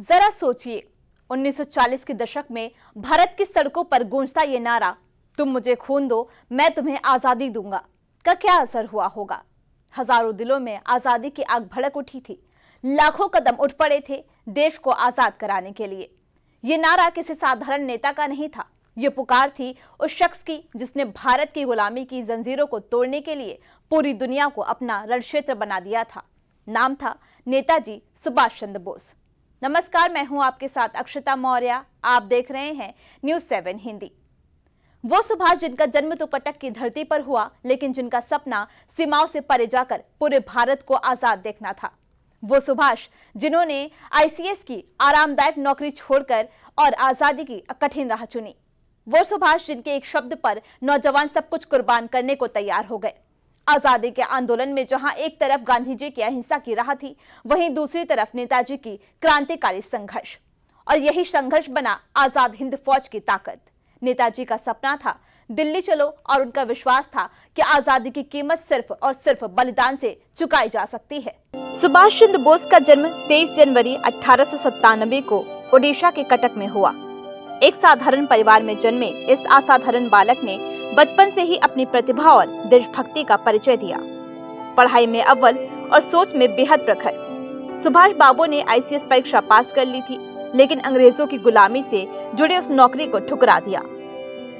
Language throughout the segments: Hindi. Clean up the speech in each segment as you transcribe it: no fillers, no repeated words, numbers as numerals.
जरा सोचिए, 1940 के दशक में भारत की सड़कों पर गूंजता ये नारा, तुम मुझे खून दो मैं तुम्हें आजादी दूंगा, का क्या असर हुआ होगा। हजारों दिलों में आजादी की आग भड़क उठी थी। लाखों कदम उठ पड़े थे देश को आजाद कराने के लिए। ये नारा किसी साधारण नेता का नहीं था। ये पुकार थी उस शख्स की जिसने भारत की गुलामी की जंजीरों को तोड़ने के लिए पूरी दुनिया को अपना रणक्षेत्र बना दिया था। नाम था नेताजी सुभाष चंद्र बोस। नमस्कार, मैं हूं आपके साथ अक्षता मौर्य। आप देख रहे हैं न्यूज़ 7 हिंदी। वो सुभाष जिनका जन्म तो कटक की धरती पर हुआ, लेकिन जिनका सपना सीमाओं से परे जाकर पूरे भारत को आजाद देखना था। वो सुभाष जिन्होंने आईसीएस की आरामदायक नौकरी छोड़कर और आजादी की कठिन राह चुनी। वो सुभाष जिनके एक शब्द पर नौजवान सब कुछ कुर्बान करने को तैयार हो गए। आजादी के आंदोलन में जहां एक तरफ गांधी जी की अहिंसा की राह थी, वहीं दूसरी तरफ नेताजी की क्रांतिकारी संघर्ष। और यही संघर्ष बना आजाद हिंद फौज की ताकत। नेताजी का सपना था दिल्ली चलो, और उनका विश्वास था कि आजादी की कीमत सिर्फ और सिर्फ बलिदान से चुकाई जा सकती है। सुभाष चंद्र बोस का जन्म 23 जनवरी 1897 को ओडिशा के कटक में हुआ। एक साधारण परिवार में जन्मे इस असाधारण बालक ने बचपन से ही अपनी प्रतिभा और देशभक्ति का परिचय दिया। पढ़ाई में अव्वल और सोच में बेहद प्रखर। सुभाष बाबू ने आईसीएस परीक्षा पास कर ली थी, लेकिन अंग्रेजों की गुलामी से जुड़ी उस नौकरी को ठुकरा दिया।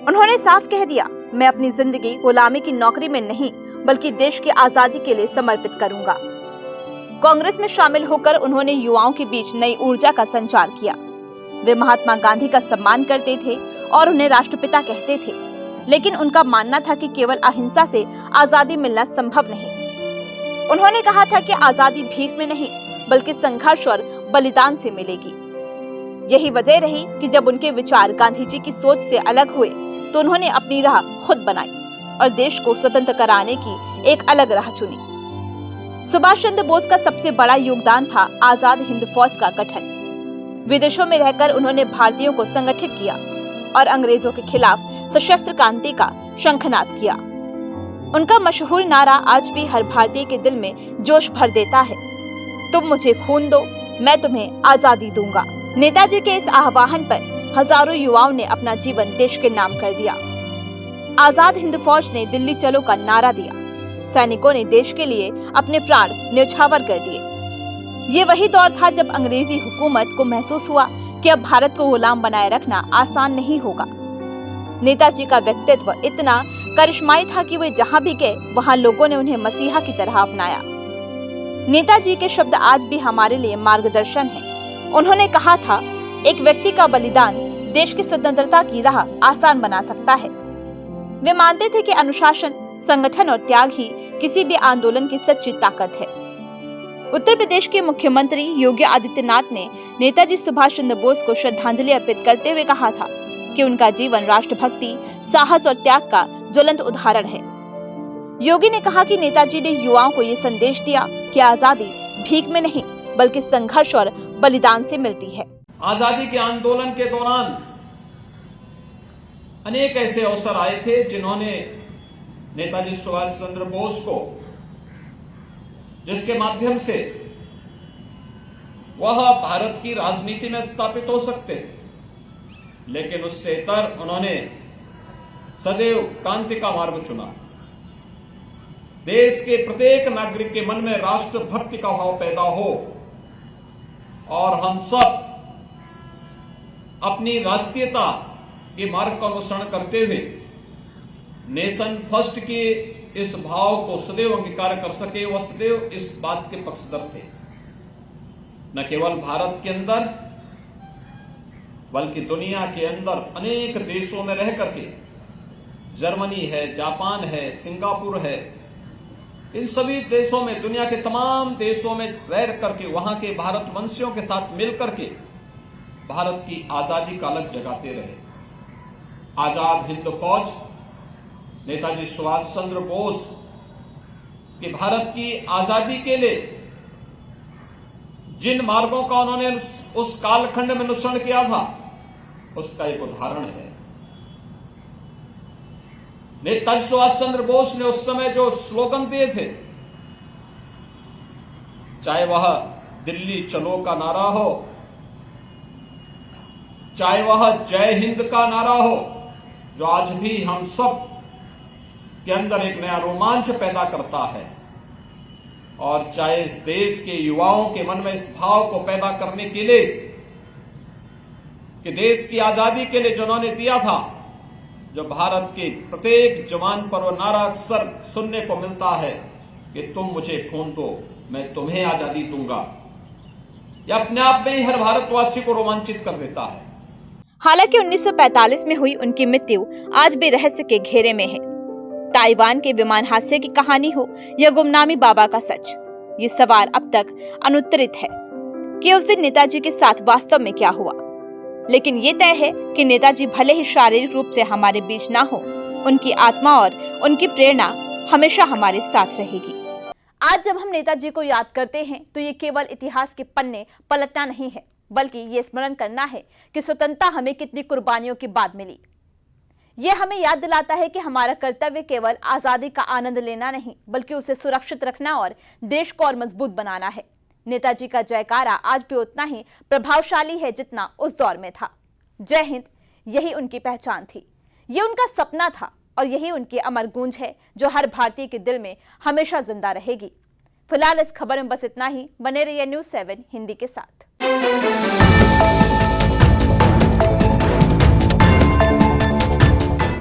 उन्होंने साफ कह दिया, मैं अपनी जिंदगी गुलामी की नौकरी में नहीं बल्कि देश की आजादी के लिए समर्पित करूंगा। कांग्रेस में शामिल होकर उन्होंने युवाओं के बीच नई ऊर्जा का संचार किया। वे महात्मा गांधी का सम्मान करते थे और उन्हें राष्ट्रपिता कहते थे, लेकिन उनका मानना था कि केवल अहिंसा से आजादी मिलना संभव नहीं। उन्होंने कहा था कि आजादी भीख में नहीं बल्कि संघर्ष और बलिदान से मिलेगी। यही वजह रही कि जब उनके विचार गांधी जी की सोच से अलग हुए तो उन्होंने अपनी राह खुद बनाई और देश को स्वतंत्र कराने की एक अलग राह चुनी। सुभाष चंद्र बोस का सबसे बड़ा योगदान था आजाद हिंद फौज का गठन। विदेशों में रहकर उन्होंने भारतीयों को संगठित किया और अंग्रेजों के खिलाफ सशस्त्र क्रांति का शंखनाद किया। उनका मशहूर नारा आज भी हर भारतीय के दिल में जोश भर देता है, तुम मुझे खून दो मैं तुम्हें आजादी दूंगा। नेताजी के इस आह्वान पर हजारों युवाओं ने अपना जीवन देश के नाम कर दिया। आजाद हिंद फौज ने दिल्ली चलो का नारा दिया। सैनिकों ने देश के लिए अपने प्राण न्यौछावर कर दिए। ये वही दौर था जब अंग्रेजी हुकूमत को महसूस हुआ कि अब भारत को गुलाम बनाए रखना आसान नहीं होगा। नेताजी का व्यक्तित्व इतना करिश्माई था कि वे जहां भी गए वहां लोगों ने उन्हें मसीहा की तरह अपनाया। नेताजी के शब्द आज भी हमारे लिए मार्गदर्शन हैं। उन्होंने कहा था, एक व्यक्ति का बलिदान देश की स्वतंत्रता की राह आसान बना सकता है। वे मानते थे कि अनुशासन, संगठन और त्याग ही किसी भी आंदोलन की सच्ची ताकत है। उत्तर प्रदेश के मुख्यमंत्री योगी आदित्यनाथ ने नेताजी सुभाष चंद्र बोस को श्रद्धांजलि अर्पित करते हुए कहा था कि उनका जीवन राष्ट्रभक्ति, साहस और त्याग का ज्वलंत उदाहरण है। योगी ने कहा कि नेताजी ने युवाओं को ये संदेश दिया कि आजादी भीख में नहीं बल्कि संघर्ष और बलिदान से मिलती है। आजादी के आंदोलन के दौरान अनेक ऐसे अवसर आए थे जिन्होंने नेताजी सुभाष चंद्र बोस को, जिसके माध्यम से वह भारत की राजनीति में स्थापित हो सकते थे, लेकिन उससे इतर उन्होंने सदैव क्रांति का मार्ग चुना। देश के प्रत्येक नागरिक के मन में राष्ट्रभक्ति का भाव पैदा हो और हम सब अपनी राष्ट्रीयता के मार्ग का अनुसरण करते हुए नेशन फर्स्ट के इस भाव को सदैव अंगीकार कर सके। वह सदैव इस बात के पक्षधर थे, न केवल भारत के अंदर बल्कि दुनिया के अंदर अनेक देशों में रह करके, जर्मनी है, जापान है, सिंगापुर है, इन सभी देशों में, दुनिया के तमाम देशों में रह करके वहां के भारतवंशियों के साथ मिलकर के भारत की आजादी का अलग जगाते रहे। आजाद हिंद फौज नेताजी सुभाष चंद्र बोस कि भारत की आजादी के लिए जिन मार्गों का उन्होंने उस कालखंड में अनुसरण किया था, उसका एक उदाहरण है। नेताजी सुभाष चंद्र बोस ने उस समय जो स्लोगन दिए थे, चाहे वह दिल्ली चलो का नारा हो चाहे वह जय हिंद का नारा हो, जो आज भी हम सब के अंदर एक नया रोमांच पैदा करता है, और चाहे इस देश के युवाओं के मन में इस भाव को पैदा करने के लिए कि देश की आजादी के लिए जिन्होंने दिया था, जो भारत के प्रत्येक जवान पर वो नारा अक्सर सुनने को मिलता है कि तुम मुझे खून दो, मैं तुम्हें आजादी दूंगा, यह अपने आप में ही हर भारतवासी को रोमांचित कर देता है। हालांकि 1945 में हुई उनकी मृत्यु आज भी रहस्य के घेरे में है। ताइवान के विमान हादसे की कहानी हो या गुमनामी बाबा का सच, ये सवाल अब तक अनुत्तरित है कि उस दिन नेताजी के साथ वास्तव में क्या हुआ। लेकिन ये तय है कि नेताजी भले ही शारीरिक रूप से हमारे बीच ना हो, उनकी आत्मा और उनकी प्रेरणा हमेशा हमारे साथ रहेगी। आज जब हम नेताजी को याद करते हैं तो ये केवल इतिहास के पन्ने पलटना नहीं है, बल्कि ये स्मरण करना है कि स्वतंत्रता हमें कितनी कुर्बानियों के बाद मिली। ये हमें याद दिलाता है कि हमारा कर्तव्य केवल आजादी का आनंद लेना नहीं, बल्कि उसे सुरक्षित रखना और देश को और मजबूत बनाना है। नेताजी का जयकारा आज भी उतना ही प्रभावशाली है जितना उस दौर में था। जय हिंद, यही उनकी पहचान थी, ये उनका सपना था और यही उनकी अमर गूंज है जो हर भारतीय के दिल में हमेशा जिंदा रहेगी। फिलहाल इस खबर में बस इतना ही। बने रहिए न्यूज़ 7 हिंदी के साथ।